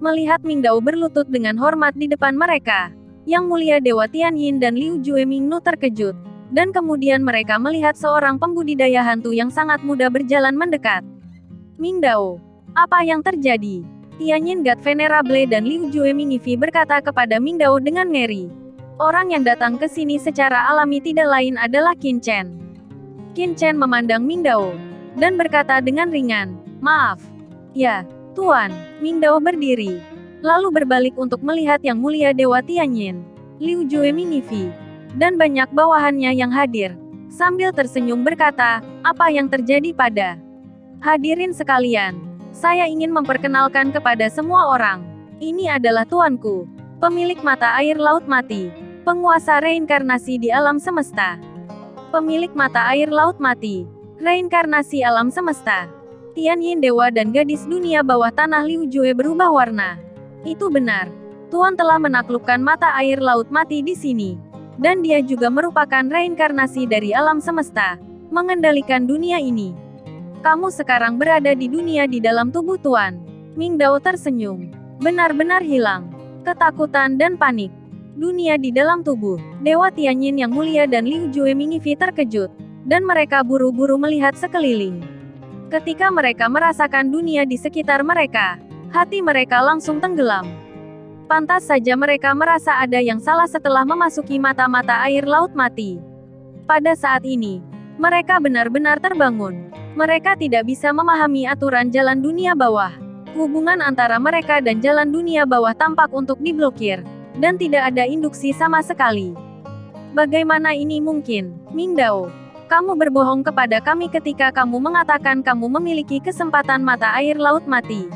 Melihat Ming Dao berlutut dengan hormat di depan mereka, Yang Mulia Dewa Tianyin dan Liu Jue Mingnu terkejut. Dan kemudian mereka melihat seorang pembudidaya hantu yang sangat muda berjalan mendekat. Ming Dao, apa yang terjadi? Tianyin God Venerable dan Liu Jue Mingifi berkata kepada Ming Dao dengan ngeri. Orang yang datang ke sini secara alami tidak lain adalah Qin Chen. Qin Chen memandang Ming Dao dan berkata dengan ringan, "Maaf." "Ya, Tuan." Ming Dao berdiri, lalu berbalik untuk melihat Yang Mulia Dewa Tianyin, Liu Jue Mingifi, dan banyak bawahannya yang hadir. Sambil tersenyum berkata, "Apa yang terjadi pada hadirin sekalian? Saya ingin memperkenalkan kepada semua orang. Ini adalah tuanku, pemilik mata air laut mati, penguasa reinkarnasi di alam semesta." Pemilik mata air laut mati, reinkarnasi alam semesta. Tianyin Dewa dan gadis dunia bawah tanah Liu Jue berubah warna. Itu benar. Tuan telah menaklukkan mata air laut mati di sini. Dan dia juga merupakan reinkarnasi dari alam semesta, mengendalikan dunia ini. Kamu sekarang berada di dunia di dalam tubuh Tuan. Ming Dao tersenyum. Benar-benar hilang ketakutan dan panik. Dunia di dalam tubuh Dewa Tianyin Yang Mulia dan Liu Jue Mingifi terkejut. Dan mereka buru-buru melihat sekeliling. Ketika mereka merasakan dunia di sekitar mereka, hati mereka langsung tenggelam. Pantas saja mereka merasa ada yang salah setelah memasuki mata-mata air laut mati. Pada saat ini, mereka benar-benar terbangun. Mereka tidak bisa memahami aturan jalan dunia bawah. Hubungan antara mereka dan jalan dunia bawah tampak untuk diblokir, dan tidak ada induksi sama sekali. Bagaimana ini mungkin? Ming Dao, kamu berbohong kepada kami ketika kamu mengatakan kamu memiliki kesempatan mata air laut mati.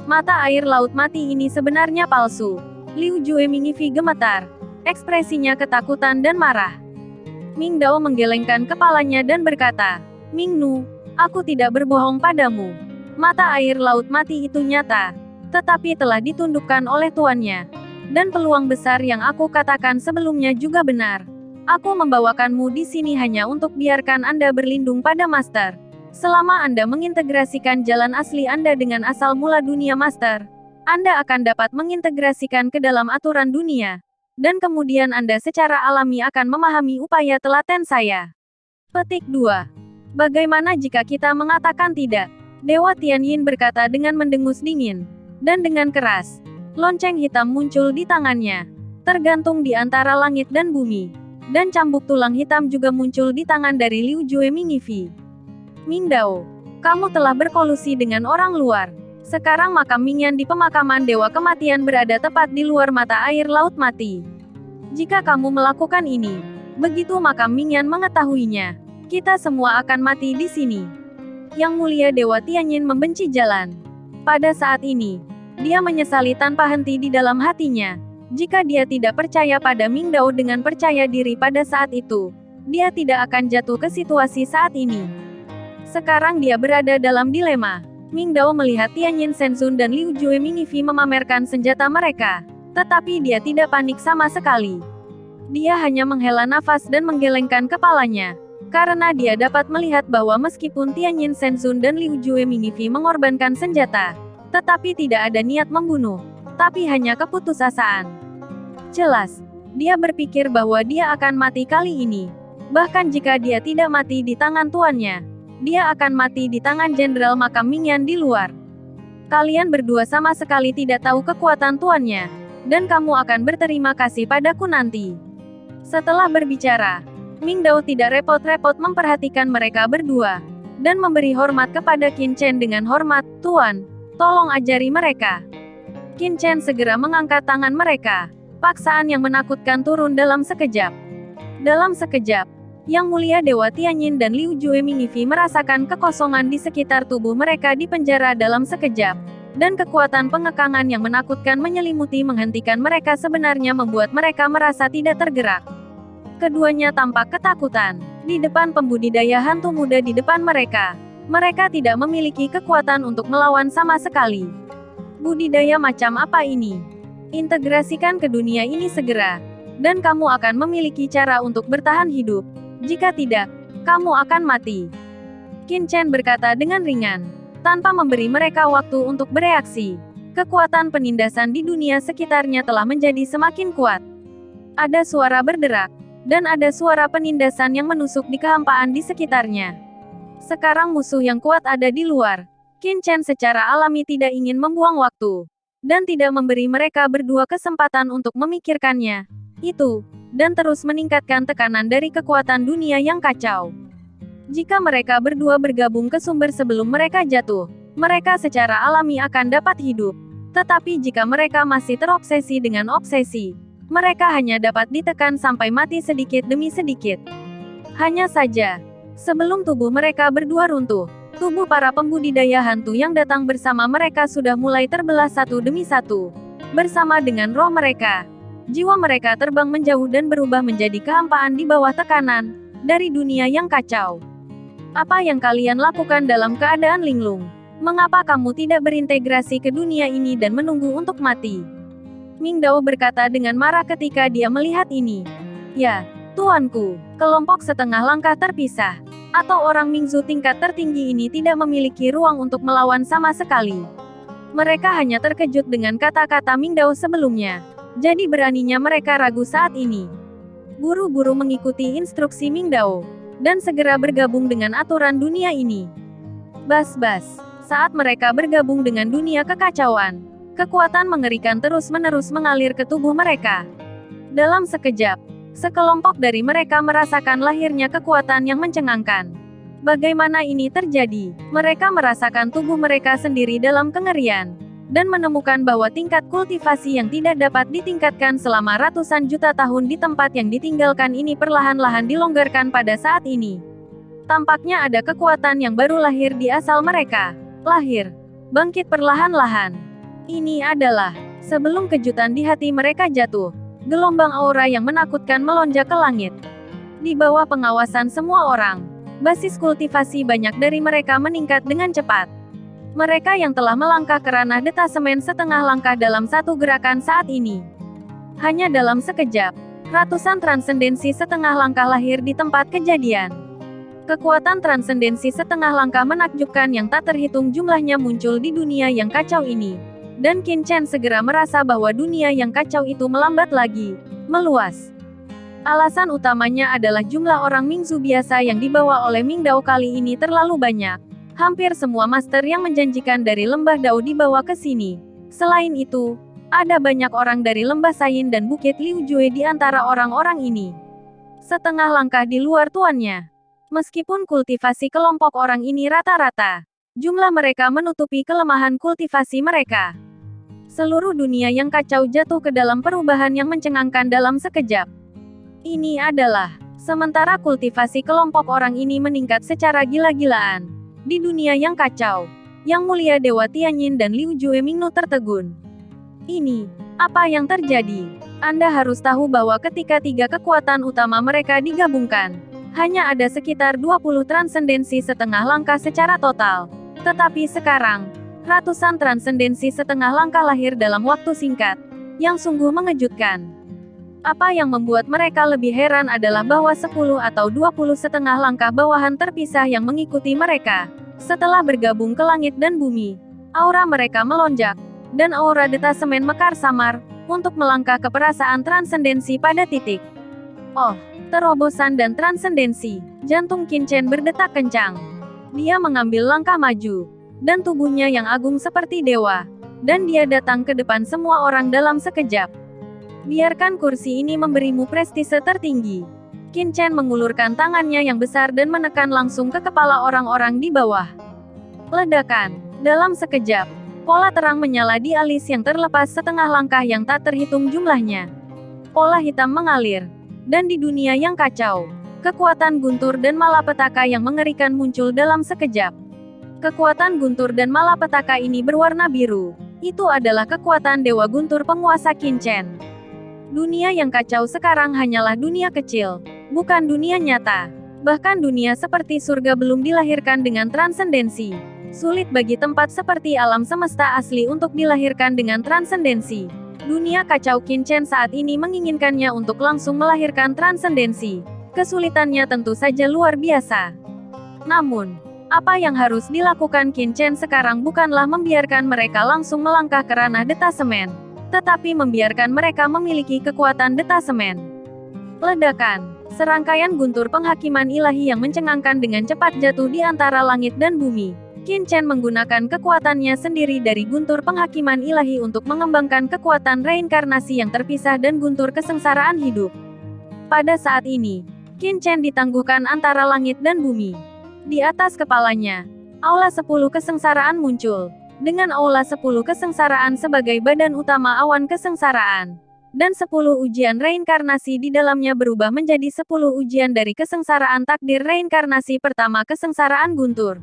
Mata air laut mati ini sebenarnya palsu. Liu Jue Mingifi gemetar. Ekspresinya ketakutan dan marah. Ming Dao menggelengkan kepalanya dan berkata, "Ming Nu, aku tidak berbohong padamu. Mata air laut mati itu nyata, tetapi telah ditundukkan oleh tuannya. Dan peluang besar yang aku katakan sebelumnya juga benar. Aku membawakanmu di sini hanya untuk biarkan Anda berlindung pada Master. Selama Anda mengintegrasikan jalan asli Anda dengan asal mula dunia Master, Anda akan dapat mengintegrasikan ke dalam aturan dunia. Dan kemudian Anda secara alami akan memahami upaya telaten saya." Petik 2. Bagaimana jika kita mengatakan tidak? Dewa Tianyin berkata dengan mendengus dingin. Dan dengan keras, lonceng hitam muncul di tangannya, tergantung di antara langit dan bumi. Dan cambuk tulang hitam juga muncul di tangan dari Liu Jue Mingifi. "Ming Dao, kamu telah berkolusi dengan orang luar. Sekarang makam Mingyan di pemakaman Dewa Kematian berada tepat di luar mata air laut mati. Jika kamu melakukan ini, begitu makam Mingyan mengetahuinya, kita semua akan mati di sini." Yang Mulia Dewa Tianyin membenci jalan. Pada saat ini, dia menyesali tanpa henti di dalam hatinya. Jika dia tidak percaya pada Ming Dao dengan percaya diri pada saat itu, dia tidak akan jatuh ke situasi saat ini. Sekarang dia berada dalam dilema. Ming Dao melihat Tianyin Shenzun dan Liu Jue Mingifi memamerkan senjata mereka, tetapi dia tidak panik sama sekali. Dia hanya menghela nafas dan menggelengkan kepalanya, karena dia dapat melihat bahwa meskipun Tianyin Shenzun dan Liu Jue Mingifi mengorbankan senjata, tetapi tidak ada niat membunuh, tapi hanya keputusasaan. Jelas, dia berpikir bahwa dia akan mati kali ini. Bahkan jika dia tidak mati di tangan tuannya, dia akan mati di tangan Jenderal Makam Mingyan di luar. Kalian berdua sama sekali tidak tahu kekuatan tuannya, dan kamu akan berterima kasih padaku nanti. Setelah berbicara, Ming Dao tidak repot-repot memperhatikan mereka berdua, dan memberi hormat kepada Qin Chen dengan hormat, "Tuan, tolong ajari mereka." Qin Chen segera mengangkat tangan mereka. Paksaan yang menakutkan turun dalam sekejap. Dalam sekejap, Yang Mulia Dewa Tianyin dan Liu Jue Mingifi merasakan kekosongan di sekitar tubuh mereka di penjara dalam sekejap. Dan kekuatan pengekangan yang menakutkan menyelimuti menghentikan mereka sebenarnya membuat mereka merasa tidak tergerak. Keduanya tampak ketakutan. Di depan pembudidaya hantu muda di depan mereka, mereka tidak memiliki kekuatan untuk melawan sama sekali. Budidaya macam apa ini? Integrasikan ke dunia ini segera, dan kamu akan memiliki cara untuk bertahan hidup. Jika tidak, kamu akan mati. Qin Chen berkata dengan ringan, tanpa memberi mereka waktu untuk bereaksi. kekuatan penindasan di dunia sekitarnya telah menjadi semakin kuat. Ada suara berderak, dan ada suara penindasan yang menusuk di kehampaan di sekitarnya. Sekarang musuh yang kuat ada di luar. Qin Chen secara alami tidak ingin membuang waktu, dan tidak memberi mereka berdua kesempatan untuk memikirkannya. Itu, dan terus meningkatkan tekanan dari kekuatan dunia yang kacau. Jika mereka berdua bergabung ke sumber sebelum mereka jatuh, mereka secara alami akan dapat hidup. Tetapi jika mereka masih terobsesi dengan obsesi, mereka hanya dapat ditekan sampai mati sedikit demi sedikit. Hanya saja, sebelum tubuh mereka berdua runtuh, tubuh para pembudidaya hantu yang datang bersama mereka sudah mulai terbelah satu demi satu. Bersama dengan roh mereka, jiwa mereka terbang menjauh dan berubah menjadi kehampaan di bawah tekanan dari dunia yang kacau. Apa yang kalian lakukan dalam keadaan linglung? Mengapa kamu tidak berintegrasi ke dunia ini dan menunggu untuk mati? Ming Dao berkata dengan marah ketika dia melihat ini. Ya, tuanku, kelompok setengah langkah terpisah, atau orang Mingzu tingkat tertinggi ini tidak memiliki ruang untuk melawan sama sekali. Mereka hanya terkejut dengan kata-kata Ming Dao sebelumnya. Jadi beraninya mereka ragu saat ini. Buru-buru mengikuti instruksi Ming Dao, dan segera bergabung dengan aturan dunia ini. Bas-bas, saat mereka bergabung dengan dunia kekacauan, kekuatan mengerikan terus-menerus mengalir ke tubuh mereka. Dalam sekejap, sekelompok dari mereka merasakan lahirnya kekuatan yang mencengangkan. Bagaimana ini terjadi? Mereka merasakan tubuh mereka sendiri dalam kengerian, dan menemukan bahwa tingkat kultivasi yang tidak dapat ditingkatkan selama ratusan juta tahun di tempat yang ditinggalkan ini perlahan-lahan dilonggarkan pada saat ini. Tampaknya ada kekuatan yang baru lahir di asal mereka. Lahir, bangkit perlahan-lahan. Ini adalah, sebelum kejutan di hati mereka jatuh, gelombang aura yang menakutkan melonjak ke langit. Di bawah pengawasan semua orang, basis kultivasi banyak dari mereka meningkat dengan cepat. Mereka yang telah melangkah ke ranah detasemen setengah langkah dalam satu gerakan saat ini. Hanya dalam sekejap, ratusan transendensi setengah langkah lahir di tempat kejadian. Kekuatan transendensi setengah langkah menakjubkan yang tak terhitung jumlahnya muncul di dunia yang kacau ini. Dan Qin Chen segera merasa bahwa dunia yang kacau itu melambat lagi, meluas. Alasan utamanya adalah jumlah orang Mingzu biasa yang dibawa oleh Ming Dao kali ini terlalu banyak. Hampir semua master yang menjanjikan dari lembah Dao dibawa ke sini. Selain itu, ada banyak orang dari lembah Sayin dan Bukit Liu Jue di antara orang-orang ini. Setengah langkah di luar tuannya. Meskipun kultivasi kelompok orang ini rata-rata, jumlah mereka menutupi kelemahan kultivasi mereka. Seluruh dunia yang kacau jatuh ke dalam perubahan yang mencengangkan dalam sekejap. Ini adalah, sementara kultivasi kelompok orang ini meningkat secara gila-gilaan. Di dunia yang kacau, Yang Mulia Dewa Tianyin dan Liu Jue Mingnu tertegun. Ini, apa yang terjadi? Anda harus tahu bahwa ketika tiga kekuatan utama mereka digabungkan, hanya ada sekitar 20 transendensi setengah langkah secara total. Tetapi sekarang, ratusan transendensi setengah langkah lahir dalam waktu singkat, yang sungguh mengejutkan. Apa yang membuat mereka lebih heran adalah bahwa 10 atau 20 setengah langkah bawahan terpisah yang mengikuti mereka. Setelah bergabung ke langit dan bumi, aura mereka melonjak, dan aura detasemen mekar samar, untuk melangkah ke perasaan transendensi pada titik. Oh, terobosan dan transendensi, jantung Qin Chen berdetak kencang. Dia mengambil langkah maju, dan tubuhnya yang agung seperti dewa, dan dia datang ke depan semua orang dalam sekejap. Biarkan kursi ini memberimu prestise tertinggi. Qin Chen mengulurkan tangannya yang besar dan menekan langsung ke kepala orang-orang di bawah. Ledakan. Dalam sekejap, pola terang menyala di alis yang terlepas setengah langkah yang tak terhitung jumlahnya. Pola hitam mengalir. Dan di dunia yang kacau, kekuatan guntur dan malapetaka yang mengerikan muncul dalam sekejap. Kekuatan guntur dan malapetaka ini berwarna biru. Itu adalah kekuatan Dewa Guntur penguasa Qin Chen. Dunia yang kacau sekarang hanyalah dunia kecil, bukan dunia nyata. Bahkan dunia seperti surga belum dilahirkan dengan transendensi. Sulit bagi tempat seperti alam semesta asli untuk dilahirkan dengan transendensi. Dunia kacau Qin Chen saat ini menginginkannya untuk langsung melahirkan transendensi. Kesulitannya tentu saja luar biasa. Namun, Apa yang harus dilakukan Qin Chen sekarang bukanlah membiarkan mereka langsung melangkah ke ranah detasemen, tetapi membiarkan mereka memiliki kekuatan detasemen. Ledakan. Serangkaian guntur penghakiman ilahi yang mencengangkan dengan cepat jatuh di antara langit dan bumi. Qin Chen menggunakan kekuatannya sendiri dari guntur penghakiman ilahi untuk mengembangkan kekuatan reinkarnasi yang terpisah dan guntur kesengsaraan hidup. Pada saat ini, Qin Chen ditangguhkan antara langit dan bumi. Di atas kepalanya, Aula 10 Kesengsaraan muncul, dengan Aula 10 Kesengsaraan sebagai badan utama awan kesengsaraan. Dan 10 ujian reinkarnasi di dalamnya berubah menjadi 10 ujian dari kesengsaraan takdir reinkarnasi pertama kesengsaraan guntur.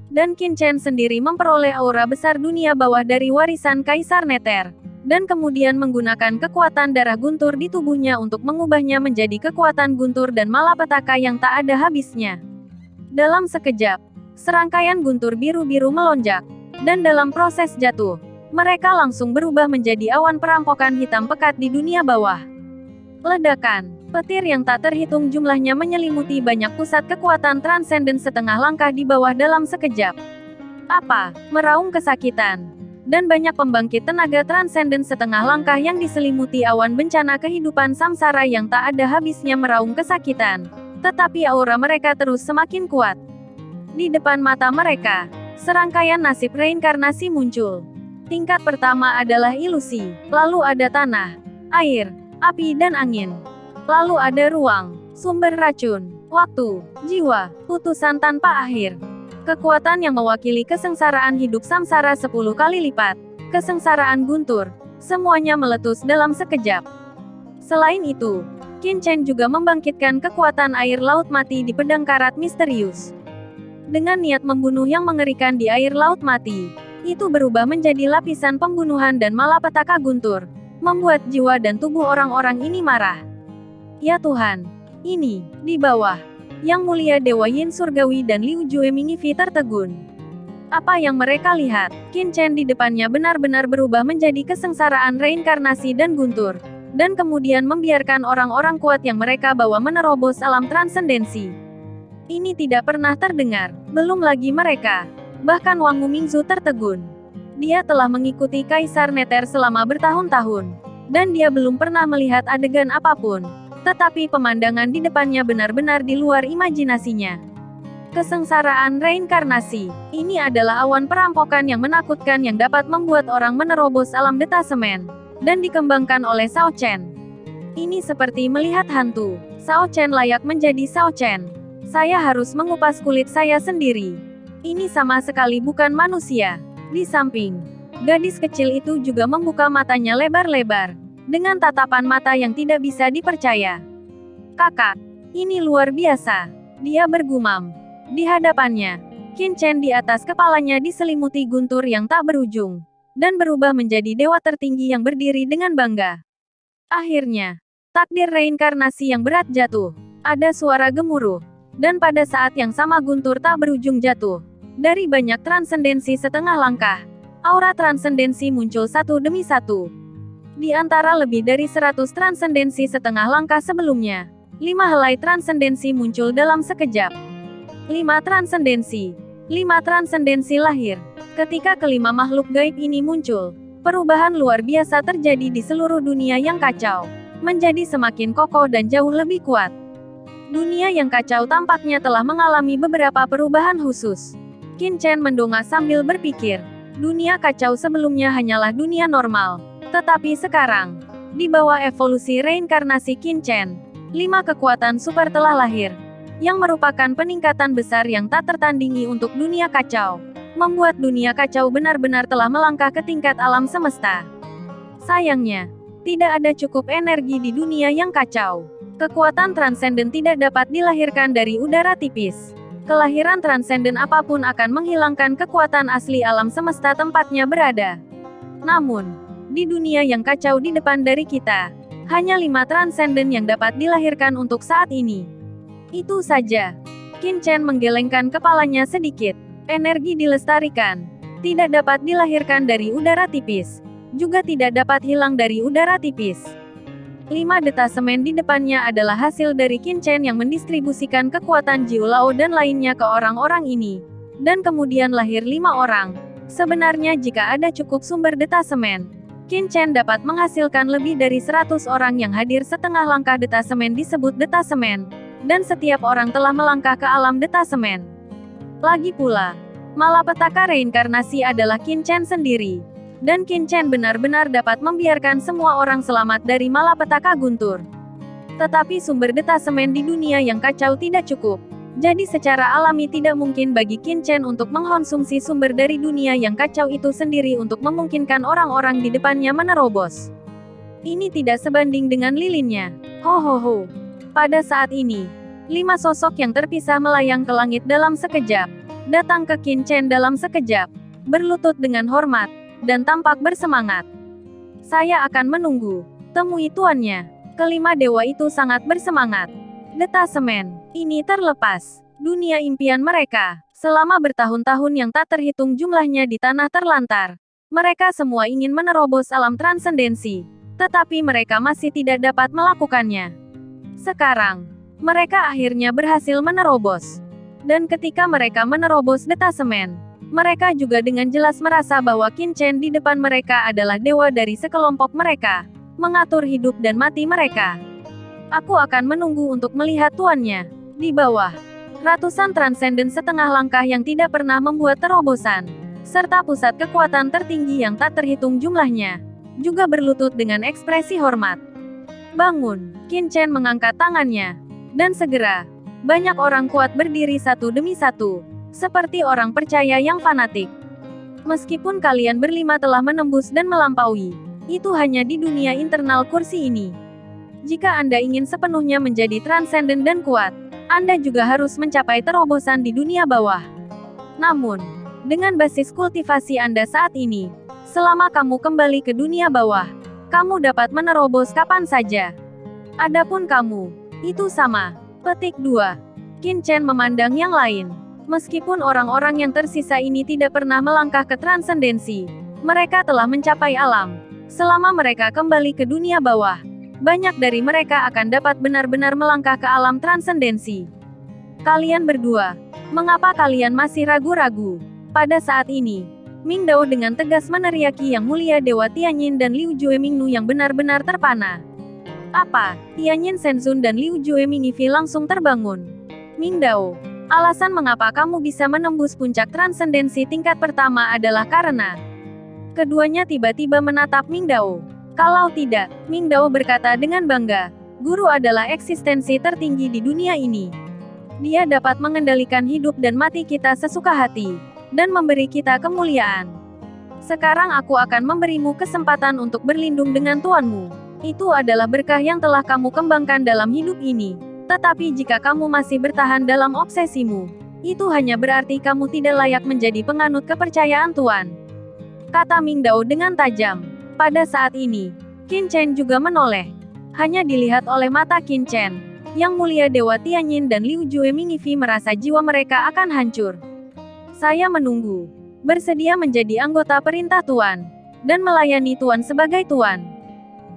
Dan Qin Chen sendiri memperoleh aura besar dunia bawah dari warisan Kaisar Nether, dan kemudian menggunakan kekuatan darah guntur di tubuhnya untuk mengubahnya menjadi kekuatan guntur dan malapetaka yang tak ada habisnya. Dalam sekejap, serangkaian guntur biru-biru melonjak, dan dalam proses jatuh, mereka langsung berubah menjadi awan perampokan hitam pekat di dunia bawah. Ledakan, petir yang tak terhitung jumlahnya menyelimuti banyak pusat kekuatan transenden setengah langkah di bawah dalam sekejap. Apa? Meraung kesakitan. Dan banyak pembangkit tenaga transenden setengah langkah yang diselimuti awan bencana kehidupan samsara yang tak ada habisnya meraung kesakitan. Tetapi aura mereka terus semakin kuat. Di depan mata mereka, serangkaian nasib reinkarnasi muncul. Tingkat pertama adalah ilusi, lalu ada tanah, air, api dan angin. Lalu ada ruang, sumber racun, waktu, jiwa, putusan tanpa akhir. Kekuatan yang mewakili kesengsaraan hidup samsara 10 kali lipat, kesengsaraan guntur, semuanya meletus dalam sekejap. Selain itu, Qin Chen juga membangkitkan kekuatan air laut mati di pedang karat misterius. Dengan niat membunuh yang mengerikan di air laut mati, itu berubah menjadi lapisan pembunuhan dan malapetaka guntur, membuat jiwa dan tubuh orang-orang ini marah. Ya Tuhan, ini, di bawah, Yang Mulia Dewa Yin Surgawi dan Liu Jue Mingifi tertegun. Apa yang mereka lihat, Qin Chen di depannya benar-benar berubah menjadi kesengsaraan reinkarnasi dan guntur, dan kemudian membiarkan orang-orang kuat yang mereka bawa menerobos alam transendensi. Ini tidak pernah terdengar, belum lagi mereka. Bahkan Wang Mumingzu tertegun. Dia telah mengikuti Kaisar Nether selama bertahun-tahun, dan dia belum pernah melihat adegan apapun. Tetapi pemandangan di depannya benar-benar di luar imajinasinya. Kesengsaraan reinkarnasi, ini adalah awan perampokan yang menakutkan yang dapat membuat orang menerobos alam detasemen, dan dikembangkan oleh Shao Chen. Ini seperti melihat hantu. Shao Chen layak menjadi Shao Chen. Saya harus mengupas kulit saya sendiri. Ini sama sekali bukan manusia. Di samping, gadis kecil itu juga membuka matanya lebar-lebar, dengan tatapan mata yang tidak bisa dipercaya. Kakak, ini luar biasa. Dia bergumam. Di hadapannya, Qin Chen di atas kepalanya diselimuti guntur yang tak berujung, dan berubah menjadi dewa tertinggi yang berdiri dengan bangga. Akhirnya, takdir reinkarnasi yang berat jatuh. Ada suara gemuruh. Dan pada saat yang sama guntur tak berujung jatuh. Dari banyak transendensi setengah langkah, aura transendensi muncul satu demi satu. Di antara lebih dari 100 transendensi setengah langkah sebelumnya, 5 helai transendensi muncul dalam sekejap. 5 transendensi lahir. Ketika kelima makhluk gaib ini muncul, perubahan luar biasa terjadi di seluruh dunia yang kacau, menjadi semakin kokoh dan jauh lebih kuat. Dunia yang kacau tampaknya telah mengalami beberapa perubahan khusus. Qin Chen mendongak sambil berpikir, dunia kacau sebelumnya hanyalah dunia normal. Tetapi sekarang, di bawah evolusi reinkarnasi Qin Chen, 5 kekuatan super telah lahir, yang merupakan peningkatan besar yang tak tertandingi untuk dunia kacau. Membuat dunia kacau benar-benar telah melangkah ke tingkat alam semesta. Sayangnya, tidak ada cukup energi di dunia yang kacau. Kekuatan transenden tidak dapat dilahirkan dari udara tipis. Kelahiran transenden apapun akan menghilangkan kekuatan asli alam semesta tempatnya berada. Namun, di dunia yang kacau di depan dari kita, hanya 5 transenden yang dapat dilahirkan untuk saat ini. Itu saja. Qin Chen menggelengkan kepalanya sedikit. Energi dilestarikan. Tidak dapat dilahirkan dari udara tipis. Juga tidak dapat hilang dari udara tipis. 5 detasemen di depannya adalah hasil dari Qin Chen yang mendistribusikan kekuatan Jiu Lao dan lainnya ke orang-orang ini. dan kemudian lahir 5 orang. Sebenarnya jika ada cukup sumber detasemen, Qin Chen dapat menghasilkan lebih dari 100 orang yang hadir setengah langkah detasemen disebut detasemen, dan setiap orang telah melangkah ke alam detasemen. Lagi pula, malapetaka reinkarnasi adalah Qin Chen sendiri. Dan Qin Chen benar-benar dapat membiarkan semua orang selamat dari malapetaka guntur. Tetapi sumber detasemen di dunia yang kacau tidak cukup. Jadi secara alami tidak mungkin bagi Qin Chen untuk mengkonsumsi sumber dari dunia yang kacau itu sendiri untuk memungkinkan orang-orang di depannya menerobos. Ini tidak sebanding dengan lilinnya. Ho ho ho. Pada saat ini, 5 sosok yang terpisah melayang ke langit dalam sekejap. Datang ke Qin Chen dalam sekejap. Berlutut dengan hormat. Dan tampak bersemangat. Saya akan menunggu. Temui tuannya. Kelima dewa itu sangat bersemangat. Detasemen ini terlepas. Dunia impian mereka. Selama bertahun-tahun yang tak terhitung jumlahnya di tanah terlantar. Mereka semua ingin menerobos alam transendensi. Tetapi mereka masih tidak dapat melakukannya. Sekarang, mereka akhirnya berhasil menerobos. Dan ketika mereka menerobos detasemen, mereka juga dengan jelas merasa bahwa Qin Chen di depan mereka adalah dewa dari sekelompok mereka, mengatur hidup dan mati mereka. Aku akan menunggu untuk melihat tuannya. Di bawah, ratusan transenden setengah langkah yang tidak pernah membuat terobosan, serta pusat kekuatan tertinggi yang tak terhitung jumlahnya, juga berlutut dengan ekspresi hormat. Bangun, Qin Chen mengangkat tangannya, dan segera, banyak orang kuat berdiri satu demi satu. Seperti orang percaya yang fanatik. Meskipun kalian berlima telah menembus dan melampaui, itu hanya di dunia internal kursi ini. Jika Anda ingin sepenuhnya menjadi transenden dan kuat, Anda juga harus mencapai terobosan di dunia bawah. Namun, dengan basis kultivasi Anda saat ini, selama kamu kembali ke dunia bawah, kamu dapat menerobos kapan saja. Adapun kamu, itu sama. Petik 2. Qin Chen memandang yang lain. Meskipun orang-orang yang tersisa ini tidak pernah melangkah ke transendensi, mereka telah mencapai alam. Selama mereka kembali ke dunia bawah, banyak dari mereka akan dapat benar-benar melangkah ke alam transendensi. Kalian berdua, mengapa kalian masih ragu-ragu? Pada saat ini, Ming Dao dengan tegas meneriaki Yang Mulia Dewa Tianyin dan Liu Juemingnu yang benar-benar terpana. Apa? Tianyin Shenzun dan Liu Juemingifi langsung terbangun. Ming Dao, alasan mengapa kamu bisa menembus puncak transendensi tingkat pertama adalah karena... Keduanya tiba-tiba menatap Ming Dao. Kalau tidak, Ming Dao berkata dengan bangga, guru adalah eksistensi tertinggi di dunia ini. Dia dapat mengendalikan hidup dan mati kita sesuka hati, dan memberi kita kemuliaan. Sekarang aku akan memberimu kesempatan untuk berlindung dengan tuanmu. Itu adalah berkah yang telah kamu kembangkan dalam hidup ini. Tetapi jika kamu masih bertahan dalam obsesimu, itu hanya berarti kamu tidak layak menjadi penganut kepercayaan Tuan. Kata Ming Dao dengan tajam. Pada saat ini, Qin Chen juga menoleh. Hanya dilihat oleh mata Qin Chen, Yang Mulia Dewa Tianyin dan Liu Juemingifi merasa jiwa mereka akan hancur. Saya menunggu. Bersedia menjadi anggota perintah Tuan, dan melayani Tuan sebagai Tuan.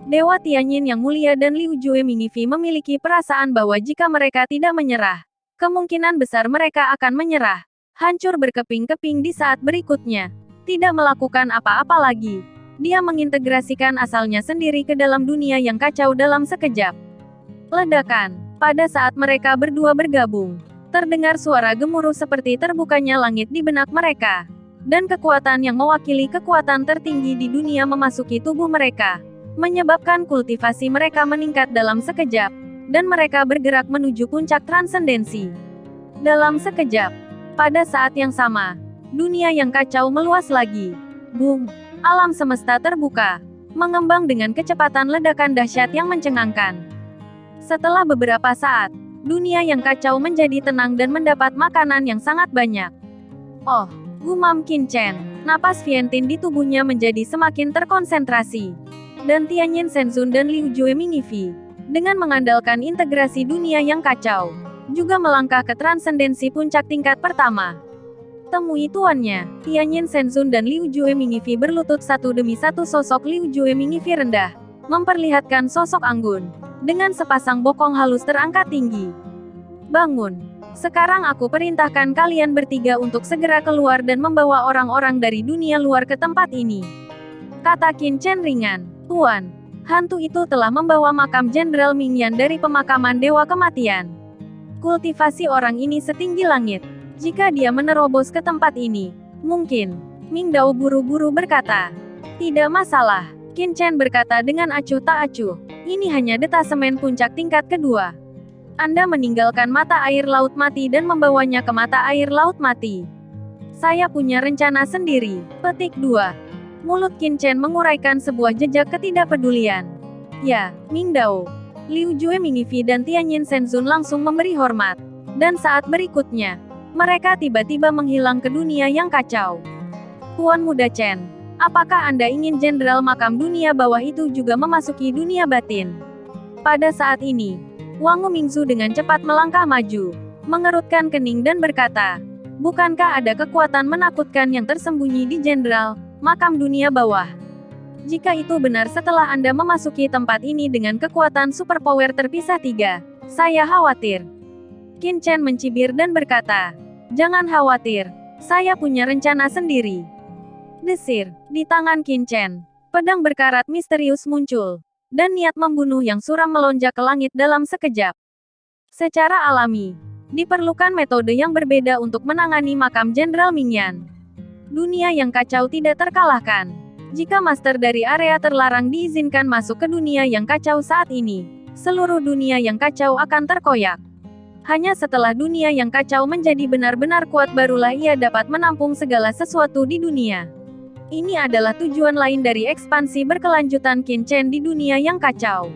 Dewa Tianyin Yang Mulia dan Liu Juemingifi memiliki perasaan bahwa jika mereka tidak menyerah, kemungkinan besar mereka akan menyerah, hancur berkeping-keping di saat berikutnya. Tidak melakukan apa-apa lagi. Dia mengintegrasikan asalnya sendiri ke dalam dunia yang kacau dalam sekejap. Ledakan. Pada saat mereka berdua bergabung, terdengar suara gemuruh seperti terbukanya langit di benak mereka. Dan kekuatan yang mewakili kekuatan tertinggi di dunia memasuki tubuh mereka, menyebabkan kultivasi mereka meningkat dalam sekejap, dan mereka bergerak menuju puncak transendensi. Dalam sekejap, pada saat yang sama, dunia yang kacau meluas lagi. Boom! Alam semesta terbuka, mengembang dengan kecepatan ledakan dahsyat yang mencengangkan. Setelah beberapa saat, dunia yang kacau menjadi tenang dan mendapat makanan yang sangat banyak. Oh, gumam Qin Chen, napas Vientin di tubuhnya menjadi semakin terkonsentrasi. Dan Tianyin Shenzun dan Liu Juemingifi, dengan mengandalkan integrasi dunia yang kacau, juga melangkah ke transendensi puncak tingkat pertama. Temui tuannya. Tianyin Shenzun dan Liu Juemingifi berlutut satu demi satu. Sosok Liu Juemingifi rendah, memperlihatkan sosok anggun, dengan sepasang bokong halus terangkat tinggi. Bangun. Sekarang aku perintahkan kalian bertiga untuk segera keluar dan membawa orang-orang dari dunia luar ke tempat ini. Kata Qin Chen ringan. Tuan, hantu itu telah membawa makam Jenderal Mingyan dari pemakaman Dewa Kematian. Kultivasi orang ini setinggi langit. Jika dia menerobos ke tempat ini, mungkin. Ming Dao buru-buru berkata. Tidak masalah. Qin Chen berkata dengan acuh tak acuh. Ini hanya detasemen puncak tingkat kedua. Anda meninggalkan mata air laut mati dan membawanya ke mata air laut mati. Saya punya rencana sendiri. Petik 2. Mulut Qin Chen menguraikan sebuah jejak ketidakpedulian. Ya, Ming Dao. Liu Jue Mingifi dan Tianyin Shenzun langsung memberi hormat. Dan saat berikutnya, mereka tiba-tiba menghilang ke dunia yang kacau. Tuan Muda Chen, apakah Anda ingin Jenderal Makam Dunia Bawah itu juga memasuki dunia batin? Pada saat ini, Wang Mingzu dengan cepat melangkah maju, mengerutkan kening dan berkata, bukankah ada kekuatan menakutkan yang tersembunyi di Jenderal Makam Dunia Bawah? Jika itu benar setelah Anda memasuki tempat ini dengan kekuatan superpower terpisah 3, saya khawatir. Qin Chen mencibir dan berkata, jangan khawatir, saya punya rencana sendiri. Desir, di tangan Qin Chen, pedang berkarat misterius muncul. Dan niat membunuh yang suram melonjak ke langit dalam sekejap. Secara alami, diperlukan metode yang berbeda untuk menangani makam Jenderal Mingyan. Dunia yang kacau tidak terkalahkan. Jika master dari area terlarang diizinkan masuk ke dunia yang kacau saat ini, seluruh dunia yang kacau akan terkoyak. Hanya setelah dunia yang kacau menjadi benar-benar kuat barulah ia dapat menampung segala sesuatu di dunia. Ini adalah tujuan lain dari ekspansi berkelanjutan Qin Chen di dunia yang kacau.